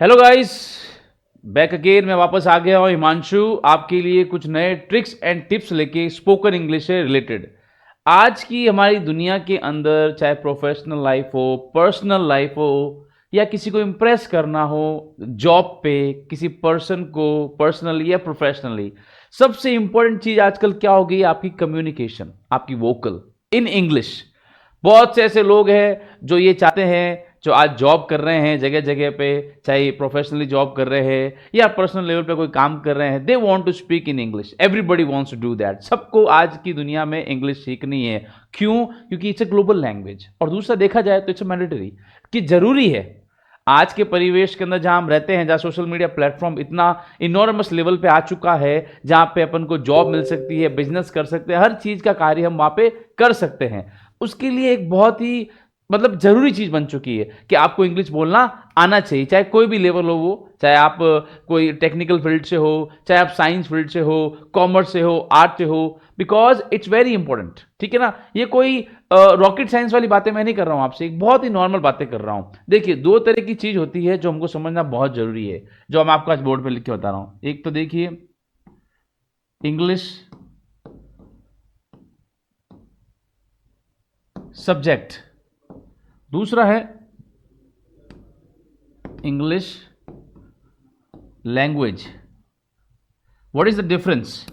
Hello guys, back again. मैं वापस आ गया हूँ हिमांशु, आपके लिए कुछ नए ट्रिक्स एंड टिप्स लेके स्पोकन इंग्लिश से रिलेटेड। आज की हमारी दुनिया के अंदर चाहे प्रोफेशनल लाइफ हो, पर्सनल लाइफ हो, या किसी को इम्प्रेस करना हो जॉब पे, किसी पर्सन को पर्सनली या प्रोफेशनली, सबसे इंपॉर्टेंट चीज आजकल क्या हो गई? आपकी कम्युनिकेशन, आपकी वोकल इन इंग्लिश। बहुत से ऐसे लोग हैं जो ये चाहते हैं, जो आज जॉब कर रहे हैं जगह जगह पे, चाहे प्रोफेशनली जॉब कर रहे हैं या पर्सनल लेवल पे कोई काम कर रहे हैं, they want to speak in English. Everybody wants to do that. सबको आज की दुनिया में इंग्लिश सीखनी है। क्यों? क्योंकि इट्स अ ग्लोबल लैंग्वेज, और दूसरा देखा जाए तो इट्स मैंडेटरी, कि जरूरी है। आज के परिवेश के अंदर जहां हम रहते हैं, जहां सोशल मीडिया प्लेटफॉर्म इतना इनॉर्मस लेवल पे आ चुका है, जहां पे अपन को जॉब मिल सकती है, बिजनेस कर सकते हैं, हर चीज का कार्य हम वहां पे कर सकते हैं। उसके लिए एक बहुत ही जरूरी चीज बन चुकी है कि आपको इंग्लिश बोलना आना चाहिए, चाहे कोई भी लेवल हो वो, चाहे आप कोई टेक्निकल फील्ड से हो, चाहे आप साइंस फील्ड से हो, कॉमर्स से हो, आर्ट से हो, बिकॉज इट्स वेरी इंपॉर्टेंट। ठीक है ना? ये कोई रॉकेट साइंस वाली बातें मैं नहीं कर रहा हूं आपसे, एक बहुत ही नॉर्मल बातें कर रहा हूं। देखिए, दो तरह की चीज होती है जो हमको समझना बहुत जरूरी है, जो हम आपको आज बोर्ड पे लिख के बता रहा हूं। एक तो देखिए इंग्लिश सब्जेक्ट, दूसरा है English language. What is the difference?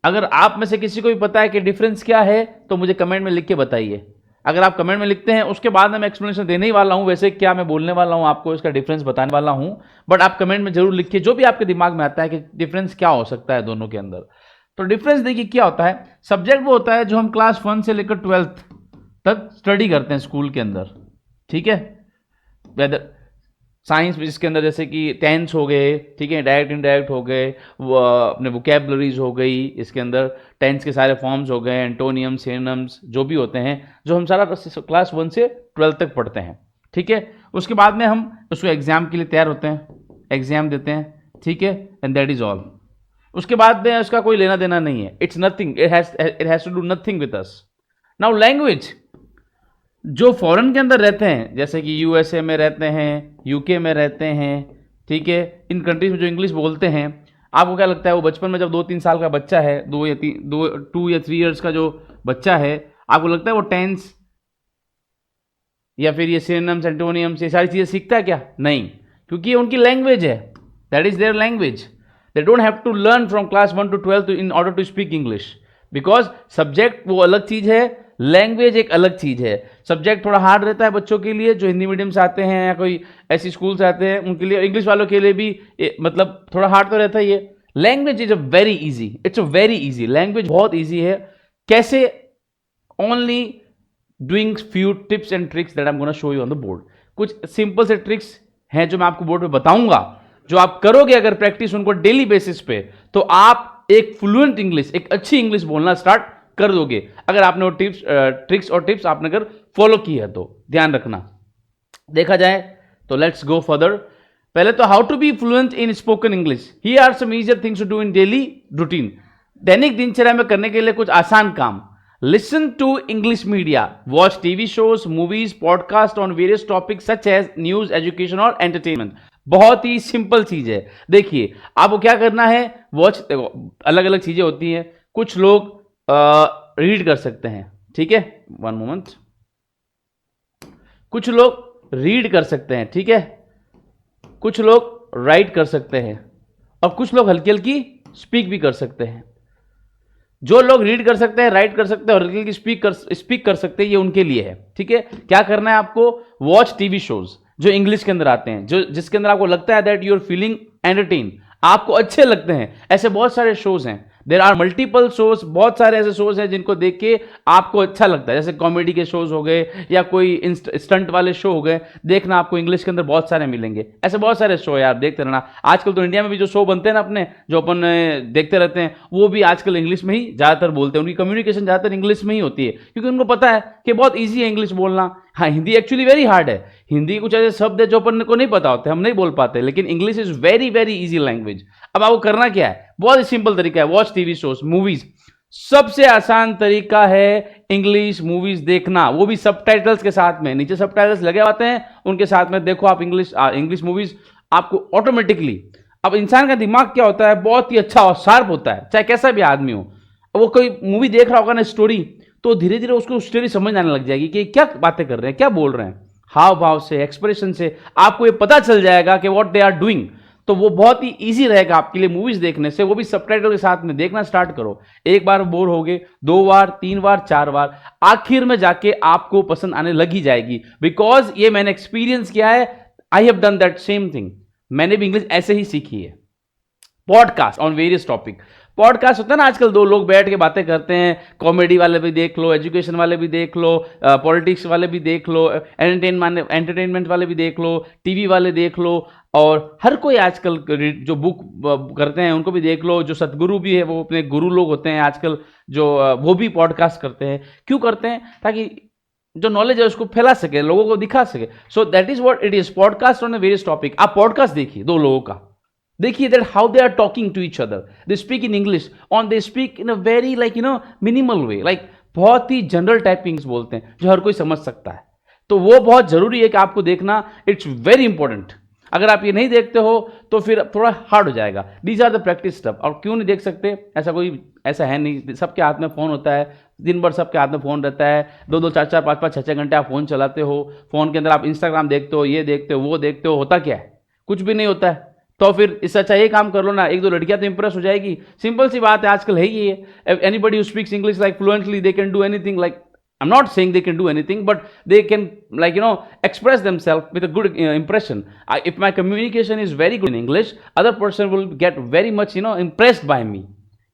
अगर आप में से किसी को भी पता है कि डिफरेंस क्या है तो मुझे कमेंट में लिख के बताइए। अगर आप कमेंट में लिखते हैं, उसके बाद मैं एक्सप्लेनेशन देने ही वाला हूं, वैसे क्या मैं बोलने वाला हूं आपको, इसका डिफरेंस बताने वाला हूं, बट आप कमेंट में जरूर लिखिए जो भी आपके दिमाग में आता है कि डिफरेंस क्या हो सकता है दोनों के अंदर। तो डिफरेंस देखिए क्या होता है। सब्जेक्ट वो होता है जो हम क्लास 1 से लेकर 12th तक स्टडी करते हैं स्कूल के अंदर। ठीक है? वेदर साइंस जिसके अंदर जैसे कि टेंस हो गए, ठीक है, डायरेक्ट इनडायरेक्ट हो गए, वो अपने वोकेबलरीज हो गई, इसके अंदर टेंस के सारे फॉर्म्स हो गए, एंटोनियम सिनोनिम्स जो भी होते हैं, जो हम सारा क्लास 1 से 12 तक पढ़ते हैं। ठीक है? उसके बाद में हम उसको एग्जाम के लिए तैयार होते हैं, एग्जाम देते हैं। ठीक है? And that is all. उसके बाद में उसका कोई लेना देना नहीं है। It's nothing, it has to do nothing with us. Now language, जो फॉरेन के अंदर रहते हैं, जैसे कि यूएसए में रहते हैं, यूके में रहते हैं, ठीक है, इन कंट्रीज में जो इंग्लिश बोलते हैं, आपको क्या लगता है वो बचपन में जब 2-3 साल का बच्चा है, 2 या 3 का जो बच्चा है, आपको लगता है वो टेंस या फिर ये सिनोनिम्स एंटोनियम्स ये सारी चीजें सीखता है क्या? नहीं, क्योंकि ये उनकी लैंग्वेज है। That is their language. They don't have to learn from class 1 to 12 in order to speak English, because subject वो अलग चीज है, लैंग्वेज एक अलग चीज है। सब्जेक्ट थोड़ा हार्ड रहता है बच्चों के लिए जो हिंदी मीडियम से आते हैं या कोई ऐसी स्कूल से आते हैं, उनके लिए, इंग्लिश वालों के लिए भी थोड़ा हार्ड तो रहता है ये। Language is a very easy, it's a very easy language, बहुत इजी है। कैसे? Only doing few tips and tricks that I am gonna show you on the board. कुछ सिंपल से ट्रिक्स हैं जो मैं आपको बोर्ड पे बताऊंगा, जो आप करोगे अगर प्रैक्टिस उनको डेली बेसिस पे, तो आप एक फ्लुएंट इंग्लिश, एक अच्छी इंग्लिश बोलना स्टार्ट कर दोगे, अगर आपने वो ट्रिक्स और टिप्स आपने अगर फॉलो की है तो। ध्यान रखना। देखा जाए तो लेट्स गो फर्दर। पहले तो how to be fluent in spoken English. Here are some easier things to do in daily routine. दैनिक दिनचर्या में करने के लिए कुछ आसान काम। Listen to English media, watch TV shows, movies, podcast on various topics such as news, education और एंटरटेनमेंट। बहुत ही सिंपल चीज है। देखिए, आपको क्या करना है, वॉच, अलग अलग चीजें होती हैं। कुछ लोग रीड कर सकते हैं, ठीक है, 1 मोमेंट। कुछ लोग रीड कर सकते हैं, ठीक है, कुछ लोग राइट कर सकते हैं, और कुछ लोग हल्की हल्की स्पीक भी कर सकते हैं। जो लोग रीड कर सकते हैं, राइट कर सकते हैं और हल्की हल्की स्पीक कर सकते हैं, ये उनके लिए है। ठीक है? क्या करना है आपको? वॉच टीवी शोज जो इंग्लिश के अंदर आते हैं, जो जिसके अंदर आपको लगता है that you are feeling entertain, आपको अच्छे लगते हैं, ऐसे बहुत सारे शोज हैं। देर आर मल्टीपल शोज, बहुत सारे ऐसे शोज हैं जिनको देख के आपको अच्छा लगता है, जैसे कॉमेडी के शोज हो गए या कोई स्टंट वाले शो हो गए, देखना आपको इंग्लिश के अंदर बहुत सारे मिलेंगे। ऐसे बहुत सारे शो है, आप देखते रहना। आजकल तो इंडिया में भी जो शो बनते हैं ना अपने, जो अपन देखते रहते हैं, वो भी आजकल इंग्लिश में ही ज्यादातर बोलते हैं। उनकी कम्युनिकेशन ज्यादातर इंग्लिश में ही होती है, क्योंकि उनको पता है कि बहुत ईजी है इंग्लिश बोलना। हाँ, हिंदी एक्चुअली वेरी हार्ड है। हिंदी कुछ ऐसे शब्द है जो अपन को नहीं पता होते, हम नहीं बोल पाते, लेकिन English is very very easy language. अब आपको करना क्या है? बहुत ही सिंपल तरीका है। Watch TV shows, movies. सबसे आसान तरीका है इंग्लिश मूवीज देखना, वो भी सबटाइटल्स के साथ में। नीचे सबटाइटल्स लगे होते हैं, उनके साथ में देखो आप इंग्लिश मूवीज। आपको ऑटोमेटिकली, अब इंसान का दिमाग क्या होता है, बहुत ही अच्छा और शार्प होता है, चाहे कैसा भी आदमी हो। वो कोई मूवी देख रहा होगा ना स्टोरी, तो धीरे धीरे उसको स्टोरी समझ आने लग जाएगी कि क्या बातें कर रहे हैं, क्या बोल रहे हैं, हाव भाव से, एक्सप्रेशन से आपको ये पता चल जाएगा कि व्हाट दे आर डूइंग। तो वो बहुत ही इजी रहेगा आपके लिए मूवीज देखने से, वो भी सबटाइटल के साथ में देखना स्टार्ट करो। एक बार बोर हो गए, 2 बार, 3 बार, 4 बार, आखिर में जाके आपको पसंद आने लगी जाएगी। बिकॉज ये मैंने एक्सपीरियंस किया है, I have done that same thing. मैंने भी इंग्लिश ऐसे ही सीखी है। Podcast on various topic, podcast होता है ना आजकल, 2 लोग बैठ के बातें करते हैं, कॉमेडी वाले भी देख लो, एजुकेशन वाले भी देख लो, पॉलिटिक्स वाले भी देख लो, एंटरटेनमेंट वाले भी देख लो, टीवी वाले देख लो, और हर कोई आजकल जो बुक करते हैं उनको भी देख लो, जो सतगुरु भी है, वो अपने गुरु लोग होते हैं आजकल, जो वो भी पॉडकास्ट करते हैं। क्यों करते हैं? ताकि जो नॉलेज है उसको फैला सके, लोगों को दिखा सके। So that is what it is, podcast on a various topic. आप पॉडकास्ट देखिए 2 लोगों का, देखिए that how they are talking to each other, they speak in English on, they speak in a very like minimal way, like बहुत ही general typings बोलते हैं जो हर कोई समझ सकता है। तो वो बहुत जरूरी है कि आपको देखना, इट्स वेरी इंपॉर्टेंट। अगर आप ये नहीं देखते हो तो फिर थोड़ा हार्ड हो जाएगा। These are the practice step. और क्यों नहीं देख सकते? ऐसा है नहीं, सबके हाथ में फ़ोन होता है, दिन भर सबके हाथ में फ़ोन रहता है, 2-2, 4-4, 5-5, 6-6 घंटे आप फ़ोन चलाते हो। फ़ोन के अंदर आप इंस्टाग्राम देखते हो, ये देखते हो, वो देखते हो, होता क्या है? कुछ भी नहीं होता है। तो फिर इससे अच्छा ये काम कर लो ना, 1-2 लड़कियां तो इंप्रेस हो जाएगी। सिंपल सी बात है, आजकल है ही ये। Anybody who speaks English like fluently, they can do anything. Like I'm not saying they can do anything, but they can, like, express themselves with a good impression. If my communication is very good in English, other person will get very much, impressed by me.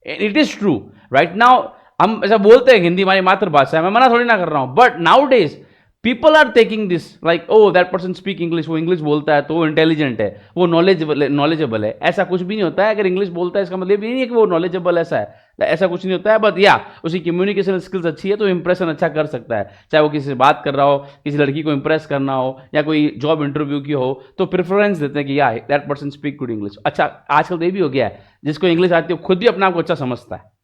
It is true. Right now, हम ऐसा बोलते हैं, हिंदी हमारी मातृभाषा है, मैं मना थोड़ी ना कर रहा हूँ, but nowadays people are taking this like, oh, that person speak English, वो इंग्लिश बोलता है तो वो इंटेलिजेंट है, वो नॉलेजेबल है। ऐसा कुछ भी नहीं होता है। अगर इंग्लिश बोलता है इसका मतलब ये नहीं है कि वो नॉलेजेबल ऐसा कुछ नहीं होता है। बट या उसकी कम्युनिकेशन स्किल्स अच्छी है तो इंप्रेशन अच्छा कर सकता है। चाहे वो किसी से बात कर रहा हो, किसी लड़की को इंप्रेस करना हो, या कोई जॉब इंटरव्यू की हो, तो प्रेफरेंस देते हैं कि या that person speak good English. अच्छा, आजकल तो ये भी हो गया है, जिसको इंग्लिश आती है खुद भी अपने आप को अच्छा समझता है।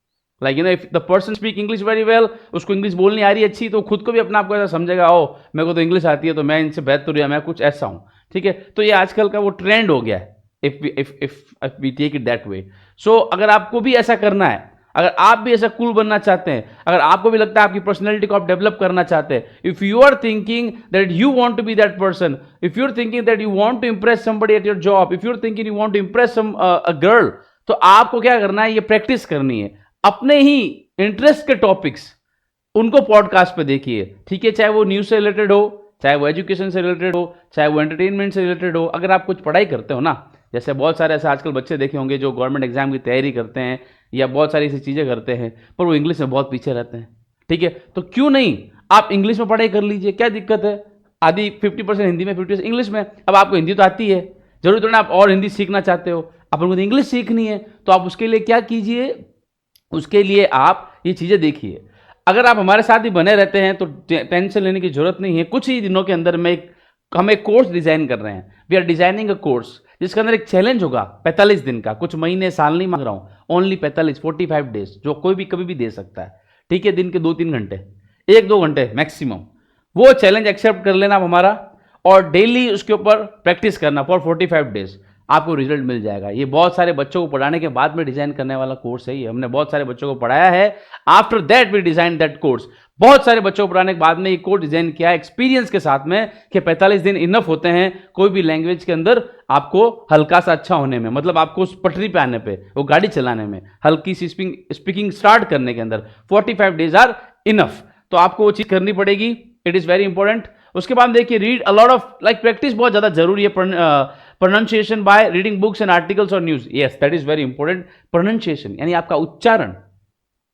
Like if the person speak English very well, उसको इंग्लिश बोलनी आ रही है अच्छी, तो खुद को भी अपने आप को ऐसा समझेगा, ओ मेरे को तो इंग्लिश आती है तो मैं इनसे बेहतर या मैं कुछ ऐसा हूँ। ठीक है, तो ये आजकल का वो ट्रेंड हो गया है, if we take it that way. So अगर आपको भी ऐसा करना है, अगर आप भी ऐसा कूल बनना चाहते हैं, अगर आपको भी लगता है आपकी पर्सनैलिटी को आप डेवलप करना चाहते हैं, if you are thinking that you want to be that person, if you are thinking that you want to impress somebody at your job, if you are thinking you want to impress a girl, तो आपको क्या करना है? ये practice करनी है। अपने ही interest के टॉपिक्स उनको पॉडकास्ट पे देखिए। ठीक है, चाहे वो न्यूज से रिलेटेड हो, चाहे वो एजुकेशन से रिलेटेड हो, चाहे वो एंटरटेनमेंट से रिलेटेड हो। अगर आप कुछ पढ़ाई करते हो ना, जैसे बहुत सारे ऐसे आजकल बच्चे देखे होंगे जो गवर्नमेंट एग्जाम की तैयारी करते हैं या बहुत सारी ऐसी चीज़ें करते हैं, पर वो इंग्लिश में बहुत पीछे रहते हैं। ठीक है, तो क्यों नहीं आप इंग्लिश में पढ़ाई कर लीजिए, क्या दिक्कत है? आधी 50% हिंदी में, 50% इंग्लिश में। अब आपको हिंदी तो आती है, जरूरी तो ना आप और हिंदी सीखना चाहते हो, आपको इंग्लिश सीखनी है, तो आप उसके लिए क्या कीजिए? उसके लिए आप ये चीज़ें देखिए। अगर आप हमारे साथ ही बने रहते हैं तो टेंशन लेने की जरूरत नहीं है। कुछ ही दिनों के अंदर हम एक कोर्स डिजाइन कर रहे हैं। We are designing a course जिसके अंदर एक चैलेंज होगा 45 दिन का, कुछ महीने साल नहीं मांग रहा हूं, ओनली 45 डेज, जो कोई भी कभी भी दे सकता है। ठीक है, दिन के 2-3 घंटे, 1-2 घंटे मैक्सिमम, वो चैलेंज एक्सेप्ट कर लेना आप हमारा, और डेली उसके ऊपर प्रैक्टिस करना फॉर 45 डेज, आपको रिजल्ट मिल जाएगा। ये बहुत सारे बच्चों को पढ़ाने के बाद में डिजाइन करने वाला कोर्स है। ये हमने बहुत सारे बच्चों को पढ़ाया है। After that we design that course. बहुत सारे बच्चों को पढ़ाने के बाद में ये कोर्स डिजाइन किया एक्सपीरियंस के साथ में कि 45 दिन इनफ होते हैं कोई भी लैंग्वेज के अंदर आपको हल्का सा अच्छा होने में, मतलब आपको उस पटरी पे आने पे, वो गाड़ी चलाने में, हल्की सी स्पीकिंग स्टार्ट करने के अंदर 45 डेज आर इनफ। तो आपको वो चीज करनी पड़ेगी, इट इज वेरी इंपॉर्टेंट। उसके बाद देखिए, read a lot of, like practice बहुत ज्यादा जरूरी है। Pronunciation by reading books and articles और news, yes that is very important. Pronunciation यानी आपका उच्चारण,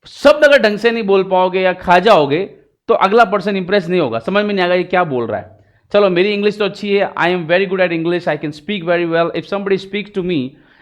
शब्द अगर ढंग से नहीं बोल पाओगे या खा जाओगे तो अगला पर्सन इंप्रेस नहीं होगा, समझ में नहीं आएगा ये क्या बोल रहा है। चलो, मेरी इंग्लिश तो अच्छी है, I am very good at English, I can speak very well. If somebody speaks to me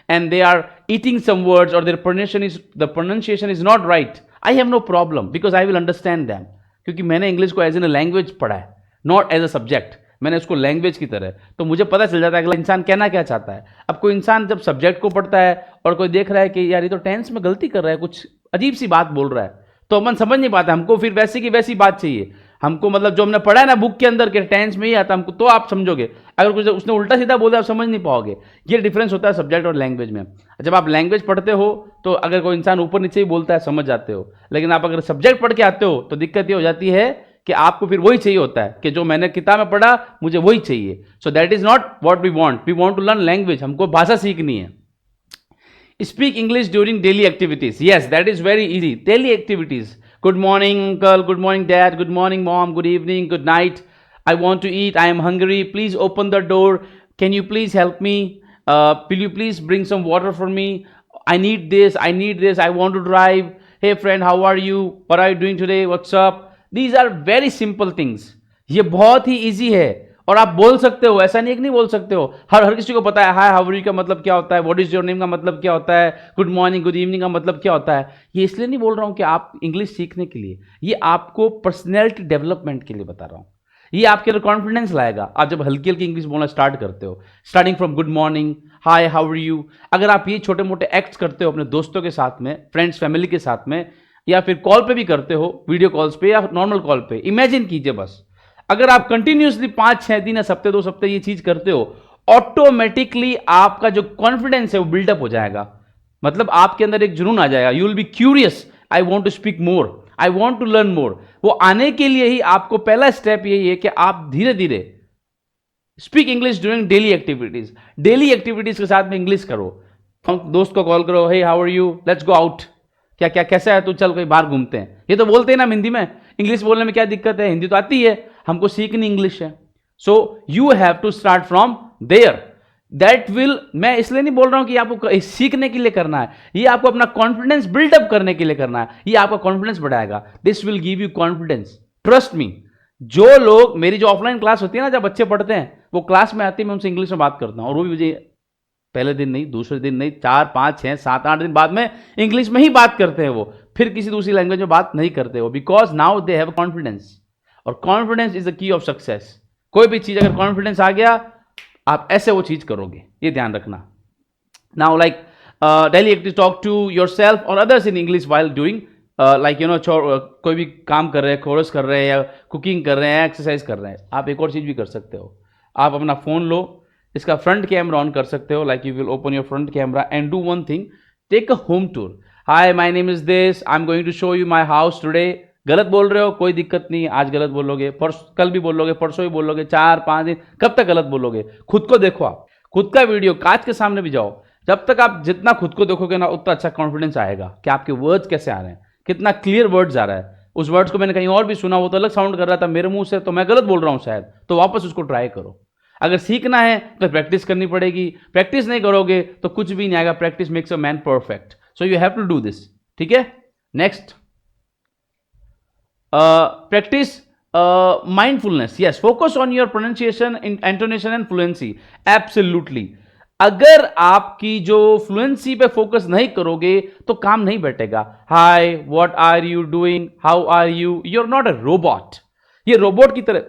and they are eating some words or their pronunciation is not right, I have no problem because I will understand them, क्योंकि मैंने English को as an language पढ़ा है, not as a subject. मैंने उसको language की तरह, तो मुझे पता चल जाता है अगला इंसान कहना क्या चाहता है। अब कोई इंसान जब सब्जेक्ट को पढ़ता है और कोई देख रहा है कि यार ये तो टेंस में गलती कर रहा है, कुछ अजीब सी बात बोल रहा है, तो अपन समझ नहीं पाता, हमको फिर वैसी की वैसी बात चाहिए। हमको मतलब जो हमने पढ़ा है ना बुक के अंदर के टेंस में ही आता हमको, तो आप समझोगे। अगर कुछ उसने उल्टा सीधा बोला आप समझ नहीं पाओगे। ये डिफरेंस होता है सब्जेक्ट और लैंग्वेज में। जब आप लैंग्वेज पढ़ते हो तो अगर कोई इंसान ऊपर नीचे ही बोलता है समझ जाते हो, लेकिन आप अगर सब्जेक्ट पढ़ के आते हो तो दिक्कत ये हो जाती है कि आपको फिर वही चाहिए होता है कि जो मैंने किताब में पढ़ा मुझे वही चाहिए। So that is not what we want to learn language, हमको भाषा सीखनी है। Speak English during daily activities, yes that is very easy. Daily activities, good morning uncle, good morning dad, good morning mom, good evening, good night, I want to eat, I am hungry, please open the door, can you please help me, will you please bring some water for me, I need this, I want to drive, hey friend how are you, what are you doing today, what's up. These are very simple things. ये बहुत ही easy है और आप बोल सकते हो, ऐसा नहीं है कि नहीं बोल सकते हो। हर किसी को पता है हाय हाउ आर यू का मतलब क्या होता है, व्हाट इज योर नेम का मतलब क्या होता है, गुड मॉर्निंग गुड इवनिंग का मतलब क्या होता है। ये इसलिए नहीं बोल रहा हूं कि आप इंग्लिश सीखने के लिए, ये आपको पर्सनैलिटी डेवलपमेंट के लिए बता रहा हूं। ये आपके अंदर कॉन्फिडेंस लाएगा आप जब हल्की हल्की इंग्लिश बोलना स्टार्ट करते हो, starting from good morning, hi how are you. अगर आप ये छोटे मोटे एक्ट्स करते हो अपने दोस्तों के साथ में, फ्रेंड्स फैमिली के साथ में, या फिर कॉल पे भी करते हो, वीडियो कॉल्स पे या नॉर्मल कॉल पे, इमेजिन कीजिए बस अगर आप कंटिन्यूसली 5-6 दिन या हफ्ते 2 हफ्ते ये चीज करते हो, ऑटोमेटिकली आपका जो कॉन्फिडेंस है वो बिल्डअप हो जाएगा। मतलब आपके अंदर एक जुनून आ जाएगा, you will be curious, I want to speak more, I want to learn more. वो आने के लिए ही आपको पहला स्टेप यही है कि आप धीरे धीरे speak English during daily activities. Daily activities के साथ में इंग्लिश करो। दोस्त को कॉल करो, hey how are you, let's go out, क्या क्या कैसा है तू, चल कहीं बाहर घूमते हैं। ये तो बोलते हैं ना हिंदी में, इंग्लिश बोलने में क्या दिक्कत है, हिंदी तो आती है, हमको सीखनी इंग्लिश है। So you have to start from there. That will, मैं इसलिए नहीं बोल रहा हूं कि आपको सीखने के लिए करना है, ये आपको अपना कॉन्फिडेंस बिल्डअप करने के लिए करना है। ये आपका कॉन्फिडेंस बढ़ाएगा, this will give you confidence, trust me. जो लोग, मेरी जो ऑफलाइन क्लास होती है ना, जब बच्चे पढ़ते हैं, वो क्लास में आते हैं, मैं उनसे इंग्लिश में बात करता हूं, और वो भी मुझे पहले दिन नहीं, दूसरे दिन नहीं, 4, 5, 6, 7, 8 दिन बाद में इंग्लिश में ही बात करते हैं। वो फिर किसी दूसरी लैंग्वेज में बात नहीं करते वो, because now they have confidence, और confidence is the key of success. कोई भी चीज अगर कॉन्फिडेंस आ गया, आप ऐसे वो चीज करोगे, ये ध्यान रखना। Now like daily active, talk to yourself और others in English while doing like you know, कोई भी काम कर रहे हैं, कोर्स कर रहे हैं, या कुकिंग कर रहे हैं, एक्सरसाइज कर रहे हैं। आप एक और चीज भी कर सकते हो, आप अपना फोन लो, इसका फ्रंट कैमरा ऑन कर सकते हो, like you will open your front camera and do one thing, take a home tour. Hi my name is this, I am going to show you my house today. गलत बोल रहे हो कोई दिक्कत नहीं, आज गलत बोलोगे, कल भी बोलोगे, परसों भी बोलोगे, 4-5 दिन, कब तक गलत बोलोगे। खुद को देखो, आप खुद का वीडियो, कांच के सामने भी जाओ। जब तक आप जितना खुद को देखोगे ना, उतना अच्छा कॉन्फिडेंस आएगा कि आपके वर्ड्स कैसे आ रहे हैं, कितना क्लियर वर्ड्स आ रहा है। उस वर्ड्स को मैंने कहीं और भी सुना, वो तो अलग साउंड कर रहा था मेरे मुंह से, तो मैं गलत बोल रहा हूं शायद, तो वापस उसको ट्राई करो। अगर सीखना है तो प्रैक्टिस करनी पड़ेगी, प्रैक्टिस नहीं करोगे तो कुछ भी नहीं आएगा। Practice makes a man perfect, so you have to do this, ठीक है। Next, practice mindfulness, yes, focus on your pronunciation, intonation and fluency. Absolutely, अगर आपकी जो फ्लुएंसी पे फोकस नहीं करोगे तो काम नहीं बैठेगा। Hi, what are you doing, how are you, you are not a robot. ये रोबोट की तरह,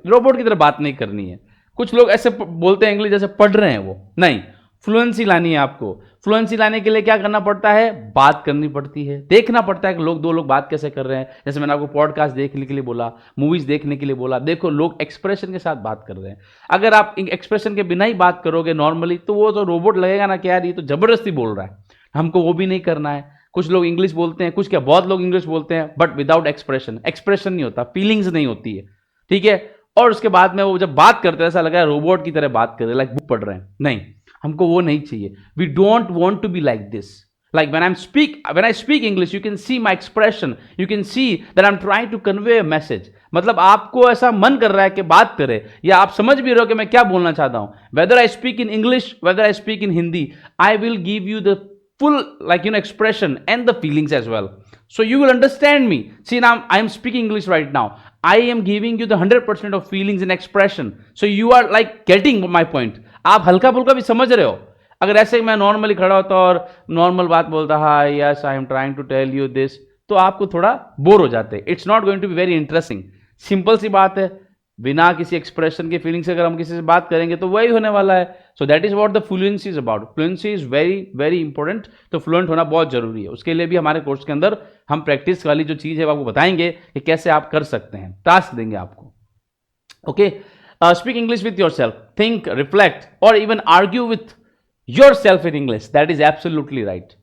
रोबोट की तरह बात नहीं करनी है। कुछ लोग ऐसे बोलते हैं इंग्लिश जैसे पढ़ रहे हैं, वो नहीं। फ्लुएंसी लानी है आपको। फ्लुएंसी लाने के लिए क्या करना पड़ता है, बात करनी पड़ती है, देखना पड़ता है कि दो लोग बात कैसे कर रहे हैं। जैसे मैंने आपको पॉडकास्ट देखने के लिए बोला, मूवीज देखने के लिए बोला, देखो लोग एक्सप्रेशन के साथ बात कर रहे हैं। अगर आप एक्सप्रेशन के बिना ही बात करोगे नॉर्मली, तो वो तो रोबोट लगेगा ना कि यार ये तो जबरदस्ती बोल रहा है, हमको वो भी नहीं करना है। कुछ लोग इंग्लिश बोलते हैं, कुछ क्या बहुत लोग इंग्लिश बोलते हैं, बट विदाउट एक्सप्रेशन। एक्सप्रेशन नहीं होता, फीलिंग्स नहीं होती है, ठीक है। और उसके बाद में वो जब बात करते हैं ऐसा लगा रोबोट की तरह बात कर रहे हैं, लाइक बुक पढ़ रहे हैं। नहीं, हमको वो नहीं चाहिए। We don't want to be like this. Like when I speak English, you can see my expression. You can see that I'm trying to convey a message. मतलब आपको ऐसा मन कर रहा है कि बात करे, या आप समझ भी रहे हो कि मैं क्या बोलना चाहता हूं। Whether I speak in English, whether I speak in Hindi, I will give you the full, like, you know, expression and the feelings as well. So you will understand me. See, now I am speaking English right now. I am giving you the 100% of feelings and expression. So you are like getting my point. आप हल्का फुल्का भी समझ रहे हो। अगर ऐसे ही मैं नॉर्मली खड़ा होता और नॉर्मल बात बोलता, hi yes I am trying to tell you this, तो आपको थोड़ा बोर हो जाते। It's not going to be very interesting. Simple सी बात है, बिना किसी एक्सप्रेशन के, फीलिंग से अगर हम किसी से बात करेंगे तो वही होने वाला है. सो that is what the fluency is about. Fluency is very very important. तो फ्लुएंट होना बहुत जरूरी है. उसके लिए भी हमारे कोर्स के अंदर हम प्रैक्टिस वाली जो चीज़ है वो आपको बताएंगे कि कैसे आप कर सकते हैं. टास्क देंगे आपको. Okay, speak English with yourself. Think, reflect और even argue with yourself in English. That is absolutely right.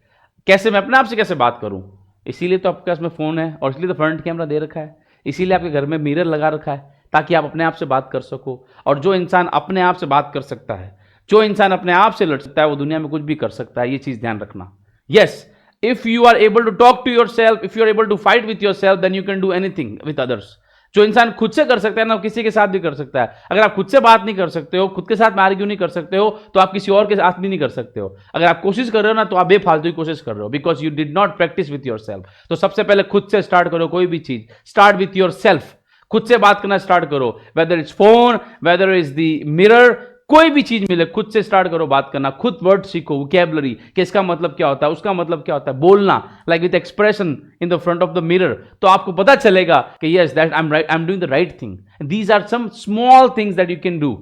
कैसे मैं अपने आप से कैसे पात करूं? इसीलिए तो आपके पास में फ़ोन है और इसलिए तो फ्रंट कैमरा दे रखा है. इसीलिए आपके घर में मिरर लगा रखा है ताकि आप अपने आप से बात कर सको. और जो इंसान अपने आप से बात कर सकता है, जो इंसान अपने आप से लड़ सकता है, वो दुनिया में कुछ भी कर सकता है. ये चीज़ ध्यान रखना. Yes, if you are able to talk to yourself, if you are able to fight with yourself, then you can do anything with others. जो इंसान खुद से कर सकता है ना, वो किसी के साथ भी कर सकता है. अगर आप खुद से बात नहीं कर सकते हो, खुद के साथ में आर्ग्यू नहीं कर सकते हो, तो आप किसी और के साथ भी नहीं कर सकते हो. अगर आप कोशिश कर रहे हो ना, तो आप बेफालतू की कोशिश कर रहे हो, because you did not practice with your self. तो सबसे पहले खुद से स्टार्ट करो. कोई भी चीज स्टार्ट विथ योर सेल्फ. खुद से बात करना स्टार्ट करो. Whether it's phone, whether is the mirror, कोई भी चीज मिले, खुद से स्टार्ट करो बात करना. खुद वर्ड सीखो, वोकैबुलरी कि इसका मतलब क्या होता है, उसका मतलब क्या होता है. बोलना like with expression in the front of the mirror, तो आपको पता चलेगा कि yes, that I am doing the right thing. These are some small things that you can do.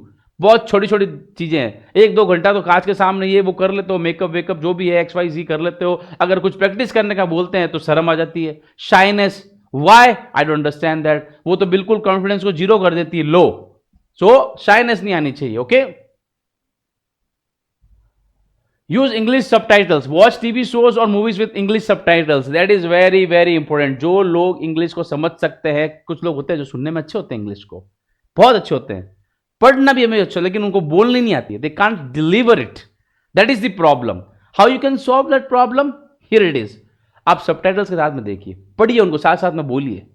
बहुत छोटी छोटी चीजें हैं. 1-2 घंटा तो कांच के सामने ये वो कर लेते हो, मेकअप वेकअप जो भी है XYZ कर लेते हो. अगर कुछ प्रैक्टिस करने का बोलते हैं तो शर्म आ जाती है, shyness. Why? I don't understand that. वो तो बिल्कुल कॉन्फिडेंस को जीरो कर देती है, लो. सो शाइनेस नहीं आनी चाहिए. Okay, use English subtitles. Watch TV shows और movies with English subtitles. That is very very important. जो लोग इंग्लिश को समझ सकते हैं, कुछ लोग होते हैं जो सुनने में अच्छे होते हैं, इंग्लिश को बहुत अच्छे होते हैं, पढ़ना भी हमें अच्छा, लेकिन उनको बोलनी नहीं आती है. They can't deliver it. That is the problem. How you can solve that problem? Here it is. आप सबटाइटल्स के साथ में देखिए, पढ़िए उनको, साथ साथ में बोलिए,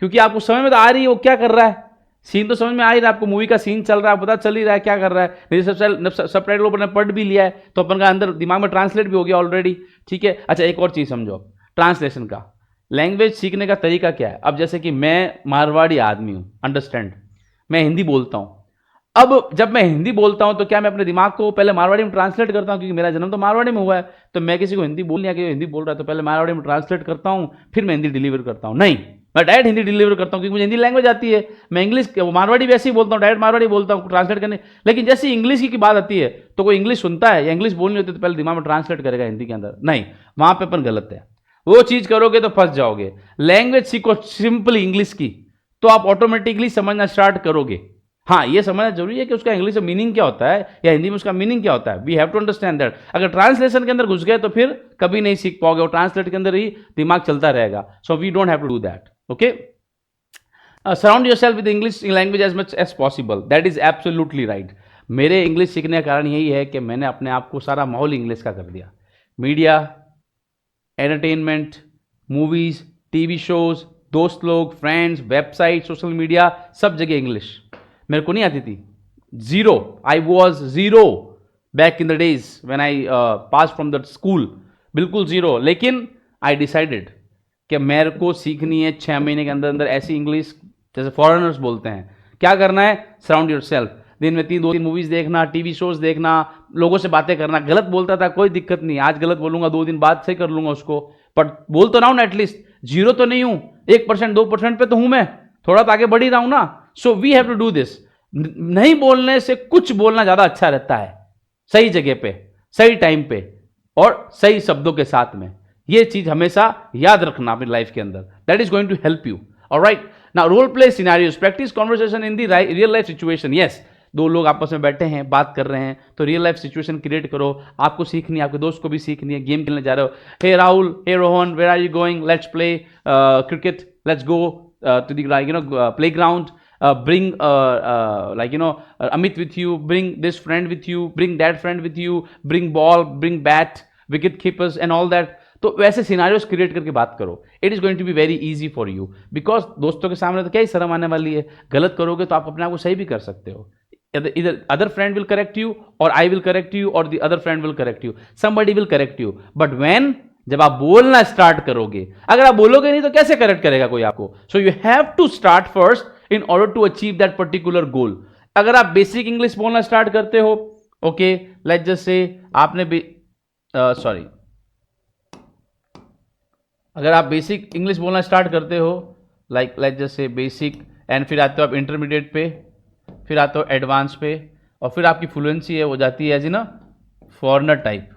क्योंकि आपको समझ में तो आ रही है वो क्या कर रहा है. सीन तो समझ में आ ही रहा है आपको, मूवी का सीन चल रहा है, पता चल ही रहा है क्या कर रहा है. नहीं सबटाइटल ऊपर ने पढ़ भी लिया है तो अपन का अंदर दिमाग में ट्रांसलेट भी हो गया ऑलरेडी. ठीक है. अच्छा, एक और चीज समझो, ट्रांसलेशन का. लैंग्वेज सीखने का तरीका क्या है? अब जैसे कि मैं मारवाड़ी आदमी हूं, अंडरस्टैंड, मैं हिंदी बोलता हूं. अब जब मैं हिंदी बोलता हूं तो क्या मैं अपने दिमाग को पहले मारवाड़ी में ट्रांसलेट करता हूं? क्योंकि मेरा जन्म तो मारवाड़ी में हुआ है, तो मैं किसी को हिंदी बोल नहीं आ, हिंदी बोल रहा है तो पहले मारवाड़ी में ट्रांसलेट करता हूं, फिर मैं हिंदी डिलीवर करता हूं? नहीं, मैं डायरेक्ट हिंदी डिलीवर करता हूं, क्योंकि मुझे हिंदी लैंग्वेज आती है. मैं इंग्लिश मारवाड़ी वैसे ही बोलता हूं, डायरेक्ट मारवाड़ी बोलता हूं ट्रांसलेट करने. लेकिन जैसे इंग्लिश की बात आती है तो कोई इंग्लिश सुनता है या इंग्लिश बोलनी होती है तो पहले दिमाग में ट्रांसलेट करेगा हिंदी के अंदर. नहीं, वहां पर अपन गलत है. वो चीज करोगे तो फंस जाओगे. लैंग्वेज सीखो सिंपली इंग्लिश की, तो आप ऑटोमेटिकली समझना स्टार्ट करोगे. हाँ, ये समझना जरूरी है कि उसका इंग्लिश में मीनिंग क्या होता है या हिंदी में उसका मीनिंग क्या होता है. We have to understand that. अगर ट्रांसलेशन के अंदर घुस गए तो फिर कभी नहीं सीख पाओगे, और ट्रांसलेट के अंदर ही दिमाग चलता रहेगा. So we don't have to do that. Okay, surround yourself with English language as much as possible. That is absolutely right. मेरे इंग्लिश सीखने का कारण यही है कि मैंने अपने आप को सारा माहौल इंग्लिश का कर दिया. Media, entertainment, movies, TV shows, दोस्त लोग, फ्रेंड्स, वेबसाइट, सोशल मीडिया, सब जगह इंग्लिश. मेरे को नहीं आती थी. Zero. I was zero back in the days when I pass from the school. बिल्कुल जीरो. लेकिन आई डिसाइडेड कि मेरे को सीखनी है 6 महीने के अंदर अंदर ऐसी इंग्लिश जैसे फॉरेनर्स बोलते हैं. क्या करना है? Surround your self. दिन में 2-3 मूवीज देखना, टीवी शोज देखना, लोगों से बातें करना. गलत बोलता था, कोई दिक्कत नहीं, आज गलत बोलूंगा, 2 दिन बाद सही कर लूंगा उसको, पर बोल तो रहा हूं ना एटलीस्ट. जीरो तो नहीं हूं, 1% 2% पे तो हूं मैं, थोड़ा तो आगे बढ़ ही रहा हूं ना. So we have to do this. नहीं बोलने से कुछ बोलना ज्यादा अच्छा रहता है, सही जगह पे, सही टाइम पे और सही शब्दों के साथ में. ये चीज हमेशा याद रखना अपनी लाइफ के अंदर. That is going to help you. Alright, now role play scenarios. Practice conversation in the real life situation. Yes, 2 लोग आपस में बैठे हैं, बात कर रहे हैं, तो रियल लाइफ सिचुएशन क्रिएट करो. आपको सीखनी है, आपके दोस्त को भी सीखनी है. गेम खेलने जा रहे हो, hey Rahul, hey Rohan, where are you going, let's play cricket, let's go to the playground. Bring Amit with you, bring this friend with you, bring that friend with you, bring ball, bring bat, wicket keepers and all that. तो वैसे scenarios create करके बात करो. It is going to be very easy for you, because दोस्तों के सामने तो क्या ही शर्म आने वाली है. गलत करोगे तो आप अपने आप को सही भी कर सकते हो. Either other friend will correct you or I will correct you or the other friend will correct you. Somebody will correct you. But when जब आप बोलना स्टार्ट करोगे, अगर आप बोलोगे नहीं तो कैसे करेक्ट करेगा कोई आपको. So you have to start first in order to achieve that particular goal. अगर आप बेसिक इंग्लिश बोलना स्टार्ट करते हो, ओके, लेट्स जस्ट से आपने सॉरी, अगर आप बेसिक इंग्लिश बोलना स्टार्ट करते हो, like let's just say basic and फिर आते हो आप इंटरमीडिएट पे, फिर आते हो एडवांस पे, और फिर आपकी फ्लुएंसी है वो जाती है as in a foreigner type.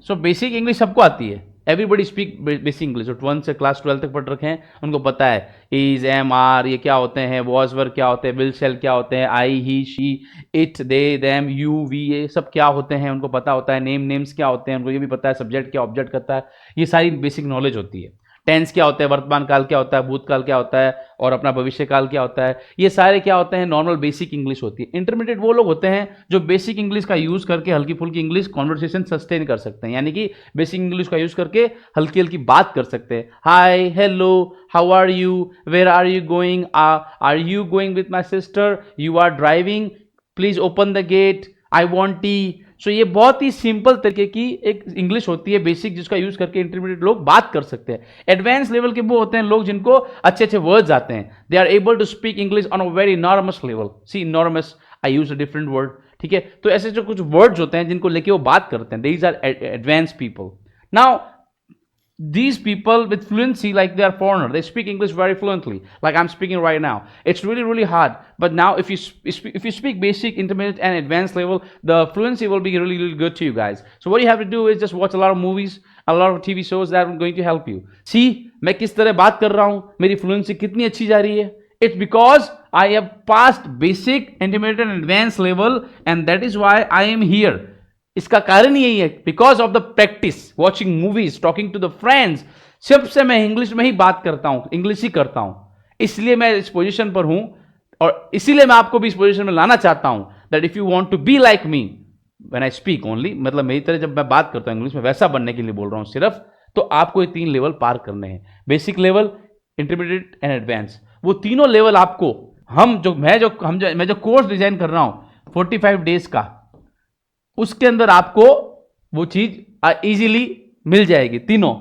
So basic English सबको आती है, एवरीबडी स्पीक बेसिक इंग्लिश। जो 1 से क्लास 12 तक पढ़ रखे हैं उनको पता है इज, एम, आर ये क्या होते हैं, वॉज वर क्या होते हैं, विल शेल क्या होते हैं, I, he, she, it, they, them, you, we, ये सब क्या होते हैं उनको पता होता है। नेम्स क्या होते हैं उनको ये भी पता है, सब्जेक्ट क्या ऑब्जेक्ट करता है, ये सारी बेसिक नॉलेज होती है। टेंस क्या होता है, वर्तमान काल क्या होता है, भूतकाल क्या होता है, और अपना भविष्य काल क्या होता है, ये सारे क्या होते हैं, नॉर्मल बेसिक इंग्लिश होती है। इंटरमीडिएट वो लोग होते हैं जो बेसिक इंग्लिश का यूज करके हल्की फुल्की इंग्लिश कॉन्वर्सेशन सस्टेन कर सकते हैं, यानी कि बेसिक इंग्लिश का यूज करके हल्की हल्की बात कर सकते हैं। Hi, hello, how are you, where are you going, are you going with my sister, you are driving, please open the gate, I want tea. So ये बहुत ही सिंपल तरीके की एक इंग्लिश होती है बेसिक, जिसका यूज करके इंटरमीडिएट लोग बात कर सकते हैं। एडवांस लेवल के वो होते हैं लोग जिनको अच्छे अच्छे वर्ड्स आते हैं, they are able to speak English on a very enormous level. See enormous, I use a different word, ठीक है। तो ऐसे जो कुछ वर्ड्स होते हैं जिनको लेके वो बात करते हैं, these are advance people. Now these people with fluency, like they are foreigner, they speak English very fluently, like I'm speaking right now. It's really hard, but now if you speak basic, intermediate and advanced level, the fluency will be really good to you guys. So what you have to do is just watch a lot of movies, a lot of TV shows that are going to help you. See मैं किस तरह बात कर रहा हूं, मेरी fluency कितनी अच्छी जा रही है। It's because I have passed basic, intermediate and advanced level, and that is why I am here. इसका कारण यही है, because of the practice, watching movies, talking to the friends, सिर्फ से मैं इंग्लिश में ही बात करता हूं, इंग्लिश ही करता हूं, इसलिए मैं इस पोजीशन पर हूं। और इसीलिए मैं आपको भी इस पोजीशन में लाना चाहता हूं, that if you want to be like me when I speak only, मतलब मेरी तरह जब मैं बात करता हूं इंग्लिश में, वैसा बनने के लिए बोल रहा हूं सिर्फ। तो आपको ये 3 लेवल पार करने हैं, basic level, intermediate and advance. वो तीनों लेवल आपको मैं जो कोर्स डिजाइन कर रहा हूं 45 डेज का, उसके अंदर आपको वो चीज इजीली मिल जाएगी तीनों।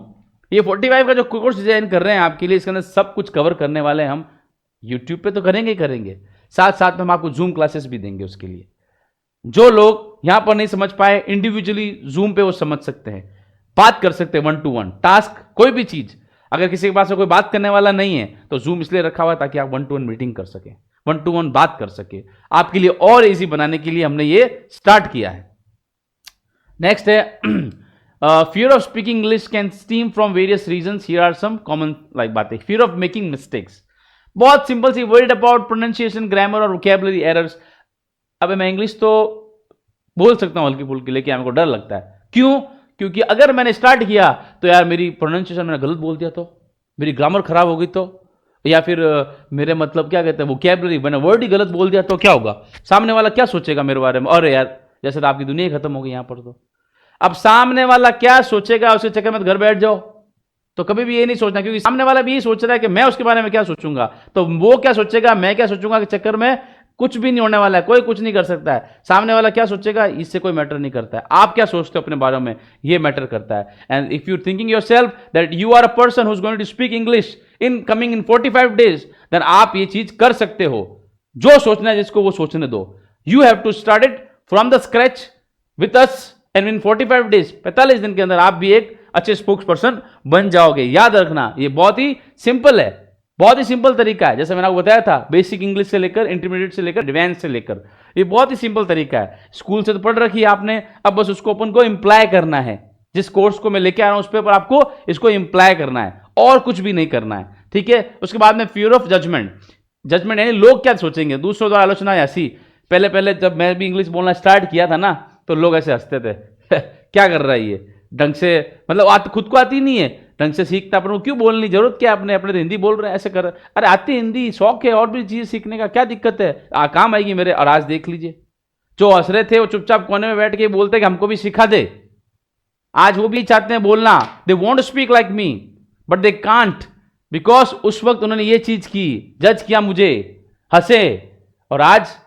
ये 45 का जो कोर्स डिजाइन कर रहे हैं आपके लिए, इसके अंदर सब कुछ कवर करने वाले हैं हम। यूट्यूब पे तो करेंगे ही करेंगे, साथ साथ में हम आपको जूम क्लासेस भी देंगे उसके लिए। जो लोग यहां पर नहीं समझ पाए, इंडिविजुअली जूम पे वो समझ सकते हैं, बात कर सकते हैं 1 to 1 टास्क, कोई भी चीज। अगर किसी के पास कोई बात करने वाला नहीं है तो जूम इसलिए रखा हुआ है ताकि आप 1 to 1 मीटिंग कर सके, 1 to 1 बात कर सके। आपके लिए और इजी बनाने के लिए हमने ये स्टार्ट किया है। नेक्स्ट है fear of speaking English can stem from various reasons, here are some common like बातें। फियर ऑफ मेकिंग मिस्टेक्स, बहुत सिंपल सी, वरीड अबाउट प्रोनाउंसिएशन, ग्रामर और वोकैबुलरी एरर्स। अबे मैं इंग्लिश तो बोल सकता हूं हल्की फुल्की, लेकिन मेरे को डर लगता है। क्यों? क्योंकि अगर मैंने स्टार्ट किया तो यार मेरी प्रोनाउंसिएशन मैंने गलत बोल दिया तो, मेरी ग्रामर खराब हो गई तो, या फिर मेरे मतलब क्या कहते हैं वोकैबुलरी, मैंने वर्ड ही गलत बोल दिया तो क्या होगा? सामने वाला क्या सोचेगा मेरे बारे में? अरे यार जैसे तो आपकी दुनिया ही खत्म हो गई यहां पर। तो अब सामने वाला क्या सोचेगा उसके चक्कर में घर बैठ जाओ, तो कभी भी ये नहीं सोचना, क्योंकि सामने वाला भी ये सोच रहा है कि मैं उसके बारे में क्या सोचूंगा, तो वो क्या सोचेगा मैं क्या सोचूंगा के चक्कर में कुछ भी नहीं होने वाला है, कोई कुछ नहीं कर सकता है। सामने वाला क्या सोचेगा इससे कोई मैटर नहीं करता है, आप क्या सोचते हो अपने बारे में ये मैटर करता है। And if you thinking yourself that you are a person who is going to speak English in coming in 45 days, देन आप ये चीज कर सकते हो। जो सोचना है जिसको वो सोचने दो। You have to start it from the scratch with us, and in 45 days, 45 दिन के अंदर आप भी एक अच्छे स्पोक्स पर्सन बन जाओगे। याद रखना ये बहुत ही सिंपल है, बहुत ही सिंपल तरीका है। जैसे मैंने आपको बताया था, बेसिक इंग्लिश से लेकर इंटरमीडिएट से लेकर एडवांस से लेकर, ये बहुत ही सिंपल तरीका है। स्कूल से तो पढ़ रखी है आपने, अब बस उसको अपन को इंप्लाई करना है। जिस कोर्स को मैं लेके आ रहा हूं उस पर आपको इसको इंप्लाई करना है, और कुछ भी नहीं करना है, ठीक है। उसके बाद में फियर ऑफ जजमेंट, जजमेंट यानी लोग क्या सोचेंगे, दूसरों द्वारा आलोचना। ऐसी पहले पहले जब मैं भी इंग्लिश बोलना स्टार्ट किया था ना, तो लोग ऐसे हंसते थे क्या कर रहा है ये, ढंग से मतलब खुद को आती नहीं है, ढंग से सीखता, पर क्यों बोलने की जरूरत क्या, अपने तो हिंदी बोल रहे हैं ऐसे कर। अरे आती हिंदी, शौक है और भी चीज सीखने का, क्या दिक्कत है, काम आएगी मेरे। और आज देख लीजिए, जो हंस रहे थे वो चुपचाप कोने में बैठ के बोलते कि हमको भी सिखा दे। आज वो भी चाहते हैं बोलना, they want to speak like me but they can't, because उस वक्त उन्होंने ये चीज की, जज किया मुझे, हंसे, और आज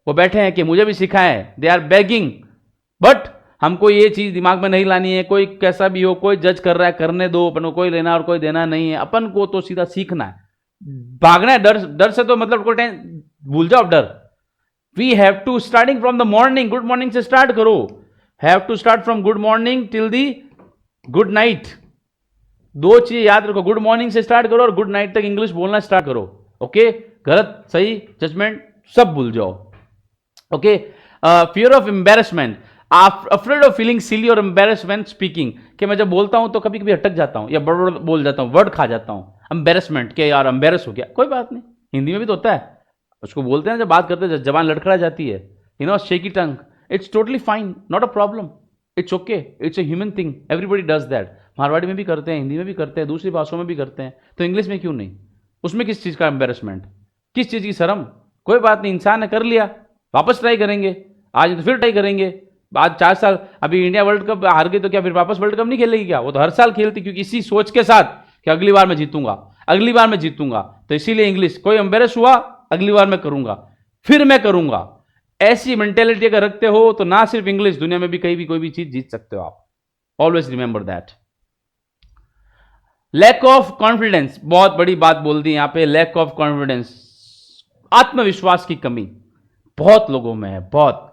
वो बैठे हैं कि मुझे भी सिखाएं। दे आर बेगिंग, बट हमको ये चीज दिमाग में नहीं लानी है। कोई कैसा भी हो, कोई जज कर रहा है, करने दो, अपन को कोई लेना और कोई देना नहीं है। अपन को तो सीधा सीखना है, भागना है डर से, तो मतलब कोई भूल जाओ डर। We have to starting from the morning, good morning से स्टार्ट करो। Have to start from good morning till the good night. 2 चीजें याद रखो, गुड मॉर्निंग से स्टार्ट करो और गुड नाइट तक इंग्लिश बोलना स्टार्ट करो। ओके, गलत सही जजमेंट सब भूल जाओ। Okay, fear of embarrassment, afraid of feeling silly और एम्बेरस व्हेन स्पीकिंग, कि मैं जब बोलता हूं तो कभी कभी अटक जाता हूं या बड़ बोल जाता हूं, वर्ड खा जाता हूं, एम्बेरसमेंट के यार एम्बेरस हो गया, कोई बात नहीं, हिंदी में भी तो होता है, उसको बोलते हैं जब बात करते हैं जबान लड़खड़ा जाती है, shaky tongue, it's totally fine, not a problem, it's okay, it's a human thing, everybody does that. Marwari में भी करते हैं, हिंदी में भी करते हैं, दूसरी भाषाओं में भी करते हैं, तो इंग्लिश में क्यों नहीं? उसमें किस चीज़ का एम्बेरसमेंट, किस चीज़ की शर्म? कोई बात नहीं, इंसान ने कर लिया, वापस ट्राई करेंगे, आज तो फिर ट्राई करेंगे, बाद 4 साल, अभी इंडिया वर्ल्ड कप हार गई तो क्या फिर वापस वर्ल्ड कप नहीं खेलेगी क्या? वो तो हर साल खेलती, क्योंकि इसी सोच के साथ कि अगली बार मैं जीतूंगा, अगली बार मैं जीतूंगा, तो इसीलिए इंग्लिश, कोई एम्बेरस हुआ अगली बार मैं करूंगा, फिर मैं करूंगा। ऐसी मेंटेलिटी अगर रखते हो तो ना सिर्फ इंग्लिश, दुनिया में भी कहीं भी कोई भी चीज जीत सकते हो आप। Always remember that. Lack of confidence, बहुत बड़ी बात बोल दी यहां पे, लैक ऑफ कॉन्फिडेंस, आत्मविश्वास की कमी बहुत लोगों में है, बहुत।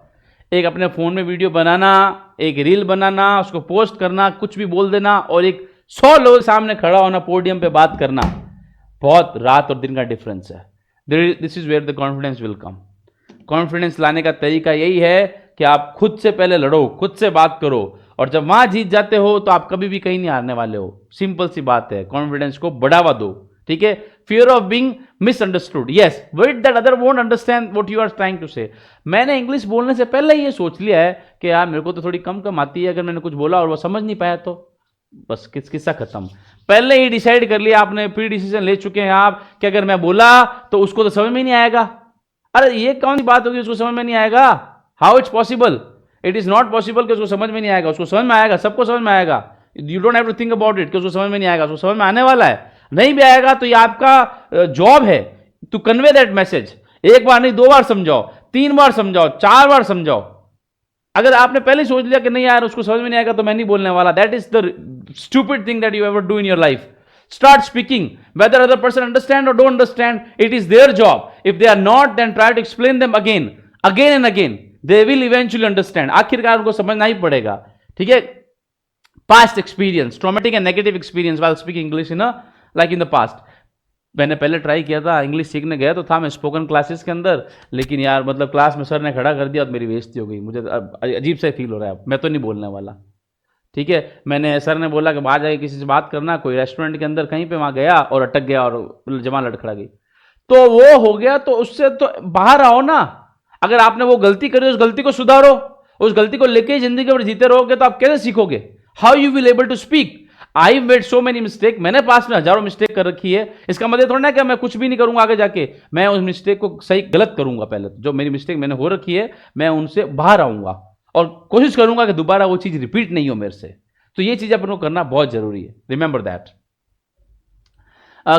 एक अपने फोन में वीडियो बनाना, एक रील बनाना, उसको पोस्ट करना, कुछ भी बोल देना, और एक 100 लोगों के सामने खड़ा होना, पोडियम पे बात करना, बहुत रात और दिन का डिफरेंस है। This is where the confidence will come. Confidence लाने का तरीका यही है कि आप खुद से पहले लड़ो, खुद से बात करो, और जब वहां जीत जाते हो तो आप कभी भी कहीं नहीं हारने वाले हो। सिंपल सी बात है, कॉन्फिडेंस को बढ़ावा दो, ठीक है। Fear of being misunderstood, yes, wait that other won't understand what you are trying to say. मैंने इंग्लिश बोलने से पहले ही ये सोच लिया है कि यार मेरे को तो थोड़ी कम आती है, अगर मैंने कुछ बोला और वो समझ नहीं पाया तो बस किस्सा खत्म। पहले ही डिसाइड कर लिया आपने, प्री डिसीजन ले चुके हैं आप कि अगर मैं बोला तो उसको तो समझ में नहीं आएगा। अरे ये कौन सी बात होगी, उसको समझ में नहीं आएगा? How it's possible? It is not possible कि उसको समझ में नहीं आएगा, उसको समझ में आएगा, सबको समझ में आएगा। You don't have to think about it कि उसको समझ में नहीं आएगा, उसको समझ में आने वाला है। नहीं भी आएगा तो ये आपका जॉब है टू कन्वे दैट मैसेज। एक बार नहीं, 2 बार समझाओ, 3 बार समझाओ, 4 बार समझाओ। अगर आपने पहले सोच लिया कि नहीं यार उसको समझ में नहीं आएगा तो मैं नहीं बोलने वाला, that is the stupid thing that you ever do in your life. Start speaking, whether other person understand or don't understand, it is their job. If they are not, then try to explain them again and again. They will eventually understand. आखिरकार उनको समझना ही पड़ेगा, ठीक है। Past experience, traumatic and negative experience while speaking English in the past. मैंने पहले try किया था, इंग्लिश सीखने गया तो था मैं स्पोकन क्लासेस के अंदर, लेकिन यार मतलब क्लास में सर ने खड़ा कर दिया और मेरी बेइज्जती हो गई। मुझे अजीब सा फील हो रहा है, मैं तो नहीं बोलने वाला, ठीक है। मैंने, सर ने बोला कि बाहर जाके किसी से बात करना, कोई रेस्टोरेंट के अंदर कहीं पे, वहां गया और अटक गया और जमा लड़खड़ा गई, तो वो हो गया। तो उससे तो बाहर आओ ना। अगर आपने वो गलती करी, उस गलती को सुधारो, उस गलती को लेके जिंदगी भर जीते रहोगे तो आप कैसे सीखोगे? How you will able to speak? I made so many mistake, मैंने पास में हजारों मिस्टेक कर रखी है। इसका मतलब थोड़ा ना कि मैं कुछ भी नहीं करूंगा आगे जाके, मैं उस मिस्टेक को सही गलत करूंगा। पहले जो मेरी मिस्टेक मैंने हो रखी है, मैं उनसे बाहर आऊंगा और कोशिश करूंगा कि दोबारा वो चीज रिपीट नहीं हो मेरे से। तो ये चीज अपन को करना बहुत जरूरी है, remember that.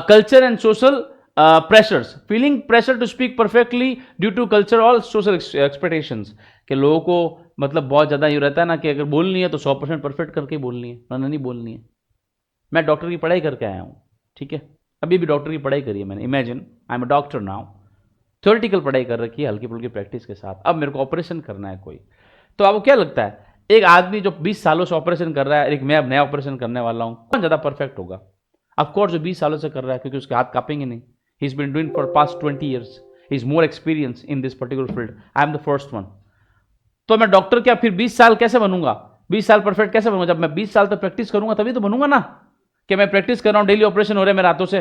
Culture and social pressures, feeling pressure to speak perfectly due to culture और सोशल एक्सपेक्टेशंस, कि लोगों को मतलब बहुत ज्यादा ये रहता है ना कि अगर बोलनी है तो 100% परफेक्ट करके ही बोलनी है, वरना नहीं बोलनी है। मैं डॉक्टर की पढ़ाई करके आया हूं, ठीक है, अभी भी डॉक्टर की पढ़ाई करी है मैंने, imagine I am a doctor now. Theoretical पढ़ाई कर रखी है हल्की फुल्की प्रैक्टिस के साथ। अब मेरे को ऑपरेशन करना है कोई, तो आपको क्या लगता है एक आदमी जो 20 सालों से ऑपरेशन कर रहा है, एक मैं अब नया ऑपरेशन करने वाला हूं, कौन ज्यादा परफेक्ट होगा? ऑफ कोर्स जो 20 सालों से कर रहा है, क्योंकि उसके हाथ कांपेंगे नहीं। He is been doing for past 20 years, he is more experience in this particular field, I am the first one. तो मैं डॉक्टर क्या फिर 20 साल कैसे बनूंगा? 20 साल परफेक्ट कैसे बनूंगा? जब मैं 20 साल तक प्रैक्टिस करूंगा तभी तो बनूंगा ना। कि मैं प्रैक्टिस कर रहा हूं, डेली ऑपरेशन हो रहे हैं मेरे हाथों से,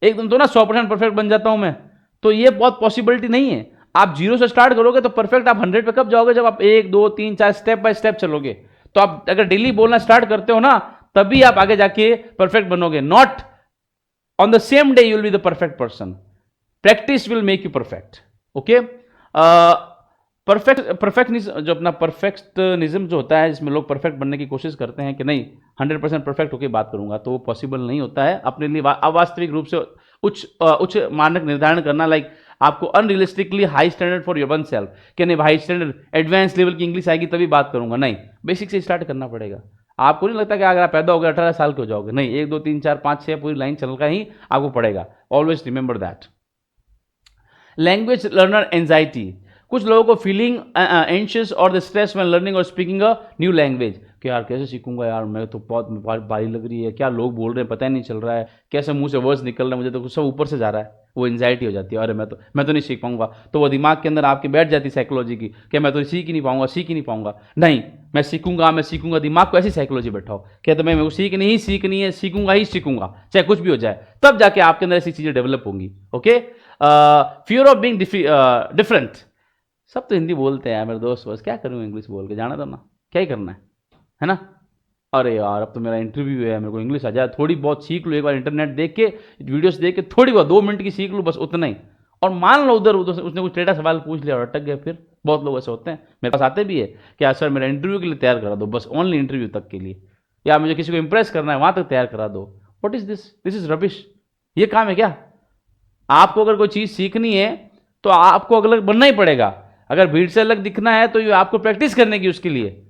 एकदम तो ना 100% परफेक्ट बन जाता हूं मैं, तो ये बहुत पॉसिबिलिटी नहीं है। आप 0 से स्टार्ट करोगे तो परफेक्ट आप 100 पे कब जाओगे? जब आप 1 2 3 4 स्टेप बाय स्टेप चलोगे। तो आप अगर डेली बोलना स्टार्ट करते हो ना, तभी आप आगे जाके परफेक्ट बनोगे। Not on the same day you will be the perfect person, practice will make you perfect. Okay, perfectionism, जो अपना परफेक्शनिज्म जो होता है, जिसमें लोग परफेक्ट बनने की कोशिश करते हैं कि नहीं 100% परफेक्ट होकर बात करूंगा, तो वो पॉसिबल नहीं होता है। अपने लिए अवास्तविक रूप से उच्च मानक निर्धारण करना, लाइक आपको unrealistically high standard for your own self, कि नहीं हाई स्टैंडर्ड एडवांस लेवल की इंग्लिश आएगी तभी बात करूंगा, नहीं, बेसिक से स्टार्ट करना पड़ेगा। आपको नहीं लगता कि अगर आप पैदा हो गए 18 साल के हो जाओगे? नहीं, 1 2 3 4 5 6 पूरी लाइन चलना ही आपको पड़ेगा। Always remember that. Language learner anxiety, कुछ लोगों को फीलिंग एंशियस और द स्ट्रेस व्हेन लर्निंग और स्पीकिंग अ न्यू लैंग्वेज, कि यार कैसे सीखूंगा यार, मैं तो बहुत भारी लग रही है, क्या लोग बोल रहे हैं पता ही नहीं चल रहा है, कैसे मुंह से वर्ड्स निकल रहे हैं, मुझे तो सब ऊपर से जा रहा है। वो एंजाइटी हो जाती है, अरे मैं तो नहीं सीख पाऊंगा। तो वो दिमाग के अंदर आपके बैठ जाती है साइकोलॉजी की कि मैं तो सीख ही नहीं पाऊंगा। नहीं, मैं सीखूंगा। दिमाग को ऐसी साइकोलॉजी बैठाओ कि तो मैं सीखनी है, सीखूंगा चाहे कुछ भी हो जाए, तब जाके आपके अंदर ऐसी चीजें डेवलप होंगी। Okay, fear of being different. सब तो हिंदी बोलते हैं मेरे दोस्त, बस क्या करूँ इंग्लिश बोल के, जाना था ना, क्या ही करना है ना। अरे यार अब तो मेरा इंटरव्यू है, मेरे को इंग्लिश आ जाए, थोड़ी बहुत सीख लूँ, एक बार इंटरनेट देख के वीडियोस देख के थोड़ी बहुत 2 मिनट की सीख लूँ, बस उतना ही। और मान लो उधर उधर उसने कुछ टेढ़ा सवाल पूछ लिया और अटक गए, फिर बहुत लोग ऐसे होते हैं, मेरे पास आते भी है कि यार सर मेरा इंटरव्यू के लिए तैयार करा दो, बस ओनली इंटरव्यू तक के लिए, या मुझे किसी को इंप्रेस करना है वहाँ तक तैयार करा दो। What is this is rubbish. ये काम है क्या? आपको अगर कोई चीज़ सीखनी है तो आपको अलग बनना ही पड़ेगा। अगर भीड़ से अलग दिखना है तो ये आपको प्रैक्टिस करने की उसके लिए,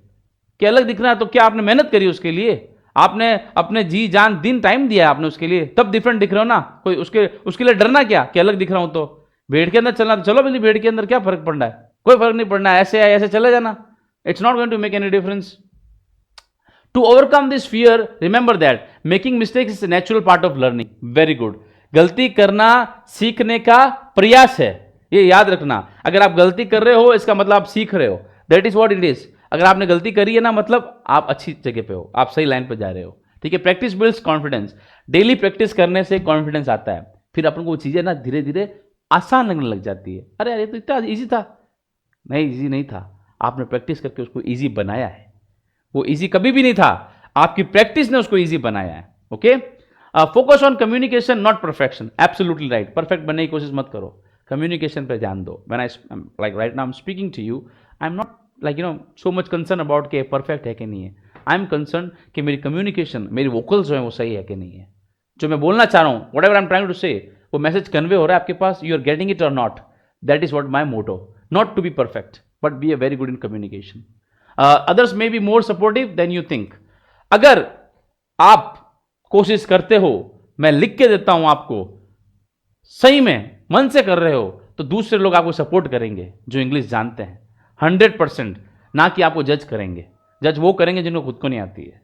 कि अलग दिखना है तो क्या आपने मेहनत करी उसके लिए, आपने अपने जी जान दिन टाइम दिया आपने उसके लिए, तब डिफरेंट दिख रहे हो ना। कोई उसके लिए डरना क्या कि अलग दिख रहा हूं तो भीड़ के अंदर चलना, चलो बिल्ली भीड़ के अंदर क्या फर्क पड़ रहा है, कोई फर्क नहीं पड़ना है, ऐसे है ऐसे चले जाना, it's not going to make any difference. To overcome this fear remember that making mistakes is a natural part of learning. Very good. गलती करना सीखने का प्रयास है, ये याद रखना। अगर आप गलती कर रहे हो इसका मतलब आप सीख रहे हो, that is what it is. अगर आपने गलती करी है ना, मतलब आप अच्छी जगह पे हो, आप सही लाइन पे जा रहे हो। ठीक है, practice builds confidence. Daily practice करने से कॉन्फिडेंस आता है, फिर अपन को वो चीजें ना धीरे धीरे आसान लगने लग जाती है। अरे ये तो इतना ईजी था, नहीं ईजी नहीं था, आपने प्रैक्टिस करके उसको ईजी बनाया है। वो ईजी कभी भी नहीं था, आपकी प्रैक्टिस ने उसको ईजी बनाया है। Okay, focus on communication not perfection. Absolutely right, perfect बनने की कोशिश मत करो, कम्युनिकेशन पे ध्यान दो। When I like right now I am speaking to you, I am not like so much concern about के परफेक्ट है कि नहीं है। आई एम कंसर्न कि मेरी कम्युनिकेशन, मेरी वोकल्स जो है वो सही है कि नहीं है, जो मैं बोलना चाह रहा हूँ, whatever I am trying to say, वो मैसेज कन्वे हो रहा है आपके पास, यू आर गेटिंग इट और not. That is what my motto, not to be perfect but be a very good in communication. Others may be more supportive than you think. अगर आप कोशिश करते हो, मैं लिख के देता हूं आपको, सही में मन से कर रहे हो, तो दूसरे लोग आपको सपोर्ट करेंगे जो इंग्लिश जानते हैं 100%, ना कि आपको जज करेंगे। जज वो करेंगे जिनको खुद को नहीं आती है।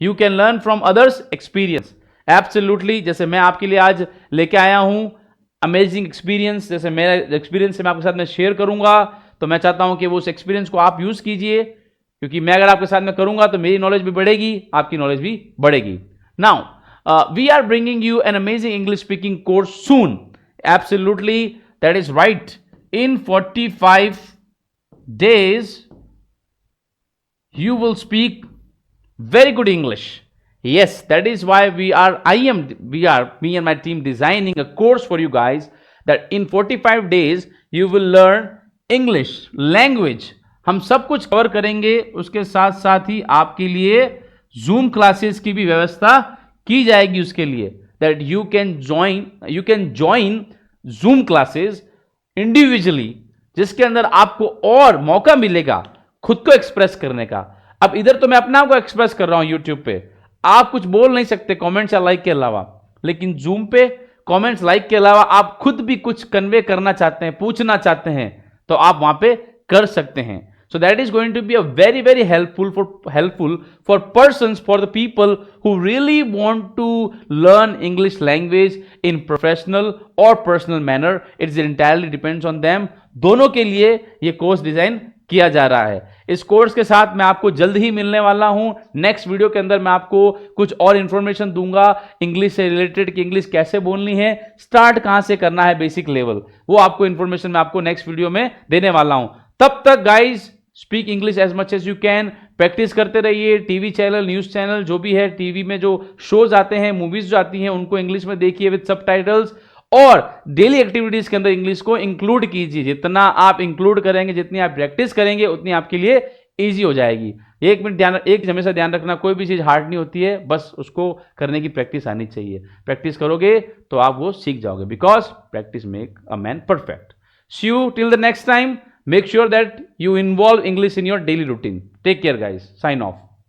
You can learn from others experience. Absolutely, जैसे मैं आपके लिए आज लेके आया हूं अमेजिंग एक्सपीरियंस, जैसे मेरा एक्सपीरियंस से मैं आपके साथ में शेयर करूंगा, तो मैं चाहता हूं कि वो उस एक्सपीरियंस को आप यूज कीजिए, क्योंकि मैं अगर आपके साथ में करूंगा तो मेरी नॉलेज भी बढ़ेगी, आपकी नॉलेज भी बढ़ेगी। Now we are bringing you an amazing English speaking course soon. Absolutely, that is right. In 45 days you will speak very good English. Yes, that is why me and my team designing a course for you guys, that in 45 days you will learn English language. हम सब कुछ cover करेंगे, उसके साथ साथ ही आपके लिए zoom classes की भी व्यवस्था की जाएगी उसके लिए, that you can join zoom classes individually, जिसके अंदर आपको और मौका मिलेगा खुद को एक्सप्रेस करने का। अब इधर तो मैं अपने आप को एक्सप्रेस कर रहा हूं यूट्यूब पे, आप कुछ बोल नहीं सकते कमेंट्स या लाइक के अलावा, लेकिन जूम पे कमेंट्स लाइक के अलावा आप खुद भी कुछ कन्वे करना चाहते हैं, पूछना चाहते हैं, तो आप वहां पे कर सकते हैं। So that is going to be a very, very helpful for persons, for the people who really want to learn English language in professional or personal manner. It entirely depends on them. दोनों के लिए ये course design किया जा रहा है। इस course के साथ मैं आपको जल्द ही मिलने वाला हूं। नेक्स्ट वीडियो के अंदर मैं आपको कुछ और इंफॉर्मेशन दूंगा इंग्लिश से रिलेटेड, कि इंग्लिश कैसे बोलनी है, स्टार्ट कहां से करना है, बेसिक लेवल, वो आपको इंफॉर्मेशन मैं आपको नेक्स्ट वीडियो में देने वाला हूं। तब तक guys, speak English as much as you can, practice करते रहिए। टीवी चैनल, न्यूज चैनल जो भी है, टीवी में जो शोज आते हैं, मूवीज जो आती हैं, उनको इंग्लिश में देखिए विद सबटाइटल्स, और डेली एक्टिविटीज के अंदर इंग्लिश को इंक्लूड कीजिए। जितना आप इंक्लूड करेंगे, जितनी आप प्रैक्टिस करेंगे, उतनी आपके लिए इजी हो जाएगी। एक हमेशा ध्यान रखना, कोई भी चीज हार्ड नहीं होती है, बस उसको करने की प्रैक्टिस आनी चाहिए। प्रैक्टिस करोगे तो आप वो सीख जाओगे, because practice make a man perfect. See you till the next time. Make sure that you involve English in your daily routine. Take care, guys. Sign off.